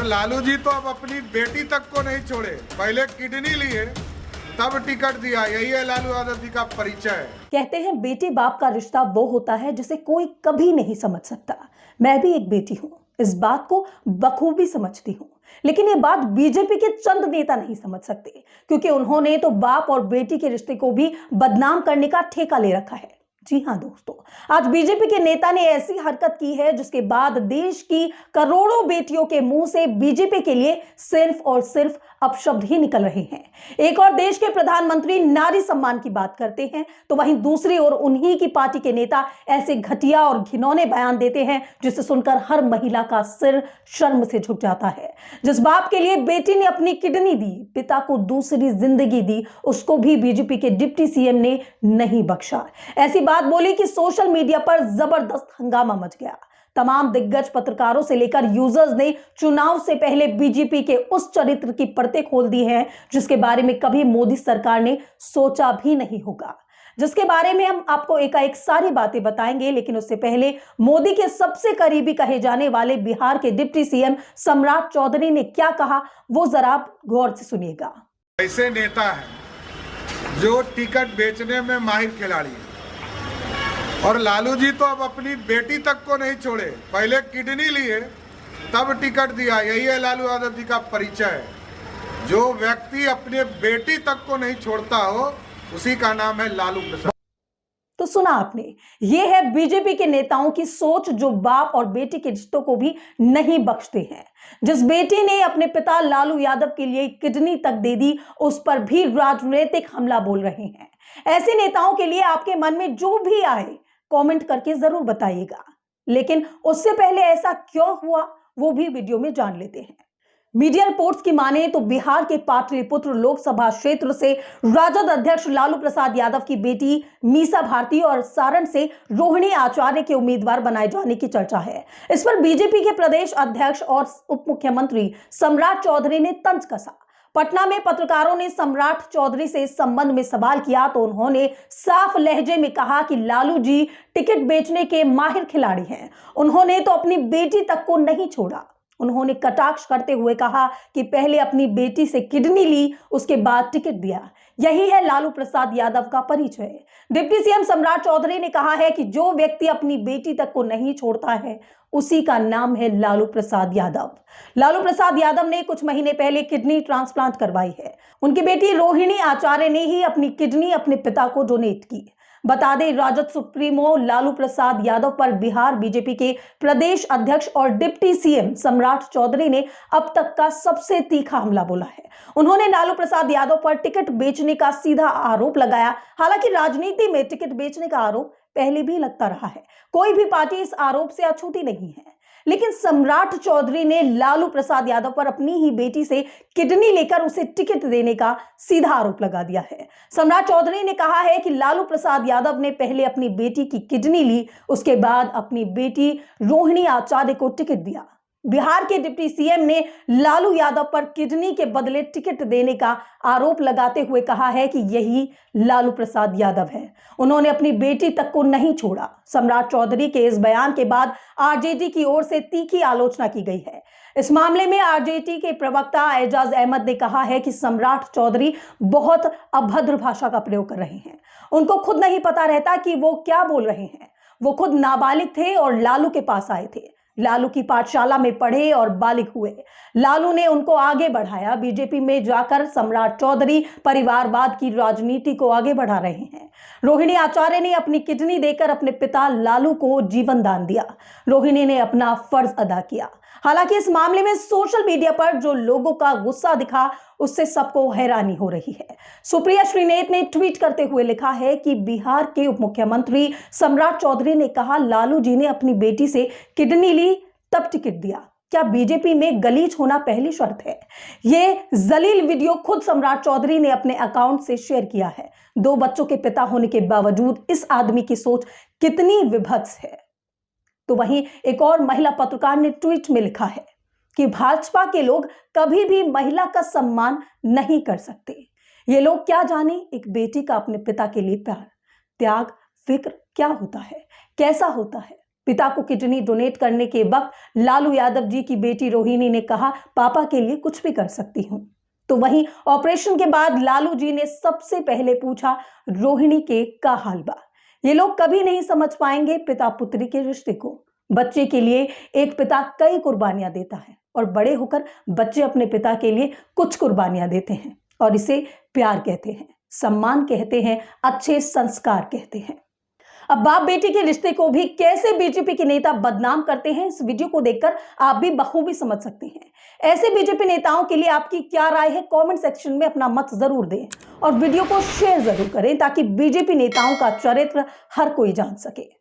लालू जी तो अब अपनी बेटी तक को नहीं छोड़े, पहले किडनी लिए तब टिकट दिया। यही है लालू यादव जी का परिचय। कहते हैं बेटी बाप का रिश्ता वो होता है जिसे कोई कभी नहीं समझ सकता। मैं भी एक बेटी हूं, इस बात को बखूबी समझती हूं, लेकिन ये बात बीजेपी के चंद नेता नहीं समझ सकते, क्योंकि उन्होंने तो बाप और बेटी के रिश्ते को भी बदनाम करने का ठेका ले रखा है। जी हां दोस्तों, आज बीजेपी के नेता ने ऐसी हरकत की है जिसके बाद देश की करोड़ों बेटियों के मुंह से बीजेपी के लिए सिर्फ और सिर्फ अपशब्द ही निकल रहे हैं। एक और देश के प्रधानमंत्री नारी सम्मान की बात करते हैं, तो वहीं दूसरी ओर उन्हीं की पार्टी के नेता ऐसे घटिया और घिनौने बयान देते हैं जिसे सुनकर हर महिला का सिर शर्म से झुक जाता है। जिस बाप के लिए बेटी ने अपनी किडनी दी, पिता को दूसरी जिंदगी दी, उसको भी बीजेपी के डिप्टी सीएम ने नहीं बख्शा। ऐसी बात बोली कि सोशल मीडिया पर जबरदस्त हंगामा मच गया। तमाम दिग्गज पत्रकारों से लेकर यूजर्स ने चुनाव से पहले बीजेपी के उस चरित्र की परतें खोल दी हैं जिसके बारे में कभी मोदी सरकार ने सोचा भी नहीं होगा, जिसके बारे में हम आपको एकाएक सारी बातें बताएंगे। लेकिन उससे पहले मोदी के सबसे करीबी कहे जाने वाले बिहार के डिप्टी सीएम सम्राट चौधरी ने क्या कहा, वो जरा आप गौर से सुनिएगा। ऐसे नेता है जो टिकट बेचने में माहिर खिलाड़ी है, और लालू जी तो अब अपनी बेटी तक को नहीं छोड़े, पहले किडनी लिए तब टिकट दिया। यही है लालू यादव जी का परिचय। जो व्यक्ति अपने बेटी तक को नहीं छोड़ता हो, उसी का नाम है लालू प्रसाद। तो सुना आपने, ये है बीजेपी के नेताओं की सोच, जो बाप और बेटी के रिश्तों को भी नहीं बख्शते हैं। जिस बेटी ने अपने पिता लालू यादव के लिए किडनी तक दे दी, उस पर भी राजनीतिक हमला बोल रहे हैं। ऐसे नेताओं के लिए आपके मन में जो भी आए कमेंट करके जरूर बताइएगा, लेकिन उससे पहले ऐसा क्यों हुआ वो भी वीडियो में जान लेते हैं। मीडिया रिपोर्ट्स की माने तो बिहार के पाटलिपुत्र लोकसभा क्षेत्र से राजद अध्यक्ष लालू प्रसाद यादव की बेटी मीसा भारती और सारण से रोहिणी आचार्य के उम्मीदवार बनाए जाने की चर्चा है। इस पर बीजेपी के प्रदेश अध्यक्ष और उप मुख्यमंत्री सम्राट चौधरी ने तंज कसा। पटना में पत्रकारों ने सम्राट चौधरी से इस संबंध में सवाल किया तो उन्होंने साफ लहजे में कहा कि लालू जी टिकट बेचने के माहिर खिलाड़ी हैं, उन्होंने तो अपनी बेटी तक को नहीं छोड़ा। उन्होंने कटाक्ष करते हुए कहा कि पहले अपनी बेटी से किडनी ली, उसके बाद टिकट दिया। यही है लालू प्रसाद यादव का परिचय। डिप्टी सीएम सम्राट चौधरी ने कहा है कि जो व्यक्ति अपनी बेटी तक को नहीं छोड़ता है, उसी का नाम है लालू प्रसाद यादव। लालू प्रसाद यादव ने कुछ महीने पहले किडनी ट्रांसप्लांट करवाई है। उनकी बेटी रोहिणी आचार्य ने ही अपनी किडनी अपने पिता को डोनेट की। बता दें, राजद सुप्रीमो लालू प्रसाद यादव पर बिहार बीजेपी के प्रदेश अध्यक्ष और डिप्टी सीएम सम्राट चौधरी ने अब तक का सबसे तीखा हमला बोला है। उन्होंने लालू प्रसाद यादव पर टिकट बेचने का सीधा आरोप लगाया। हालांकि राजनीति में टिकट बेचने का आरोप पहले भी लगता रहा है, कोई भी पार्टी इस आरोप से अछूती नहीं है, लेकिन सम्राट चौधरी ने लालू प्रसाद यादव पर अपनी ही बेटी से किडनी लेकर उसे टिकट देने का सीधा आरोप लगा दिया है। सम्राट चौधरी ने कहा है कि लालू प्रसाद यादव ने पहले अपनी बेटी की किडनी ली, उसके बाद अपनी बेटी रोहिणी आचार्य को टिकट दिया। बिहार के डिप्टी सीएम ने लालू यादव पर किडनी के बदले टिकट देने का आरोप लगाते हुए कहा है कि यही लालू प्रसाद यादव है, उन्होंने अपनी बेटी तक को नहीं छोड़ा। सम्राट चौधरी के इस बयान के बाद आरजेडी की ओर से तीखी आलोचना की गई है। इस मामले में आरजेडी के प्रवक्ता एजाज अहमद ने कहा है कि सम्राट चौधरी बहुत अभद्र भाषा का प्रयोग कर रहे हैं। उनको खुद नहीं पता रहता कि वो क्या बोल रहे हैं। वो खुद नाबालिग थे और लालू के पास आए थे, लालू की पाठशाला में पढ़े और बालिग हुए। लालू ने उनको आगे बढ़ाया। बीजेपी में जाकर सम्राट चौधरी परिवारवाद की राजनीति को आगे बढ़ा रहे हैं। रोहिणी आचार्य ने अपनी किडनी देकर अपने पिता लालू को जीवन दान दिया। रोहिणी ने अपना फर्ज अदा किया। हालांकि इस मामले में सोशल मीडिया पर जो लोगों का गुस्सा दिखा, उससे सबको हैरानी हो रही है। सुप्रिया श्रीनेत ने ट्वीट करते हुए लिखा है कि बिहार के उप मुख्यमंत्री सम्राट चौधरी ने कहा, लालू जी ने अपनी बेटी से किडनी ली तब टिकट दिया। क्या बीजेपी में गलीच होना पहली शर्त है? ये जलील वीडियो खुद सम्राट चौधरी ने अपने अकाउंट से शेयर किया है। 2 बच्चों के पिता होने के बावजूद इस आदमी की सोच कितनी विभत्स है। तो वहीं एक और महिला पत्रकार ने ट्वीट में लिखा है कि भाजपा के लोग कभी भी महिला का सम्मान नहीं कर सकते। ये लोग क्या जाने एक बेटी का अपने पिता के लिए प्यार, त्याग, फिक्र क्या होता है, कैसा होता है। पिता को किडनी डोनेट करने के वक्त लालू यादव जी की बेटी रोहिणी ने कहा, पापा के लिए कुछ भी कर सकती हूं। तो वहीं ऑपरेशन के बाद लालू जी ने सबसे पहले पूछा, रोहिणी के का हाल बा। ये लोग कभी नहीं समझ पाएंगे पिता पुत्री के रिश्ते को। बच्चे के लिए एक पिता कई कुर्बानियां देता है और बड़े होकर बच्चे अपने पिता के लिए कुछ कुर्बानियां देते हैं और इसे प्यार कहते हैं, सम्मान कहते हैं, अच्छे संस्कार कहते हैं। अब बाप बेटी के रिश्ते को भी कैसे बीजेपी के नेता बदनाम करते हैं, इस वीडियो को देखकर आप भी बखूबी समझ सकते हैं। ऐसे बीजेपी नेताओं के लिए आपकी क्या राय है, कमेंट सेक्शन में अपना मत जरूर दें और वीडियो को शेयर जरूर करें ताकि बीजेपी नेताओं का चरित्र हर कोई जान सके।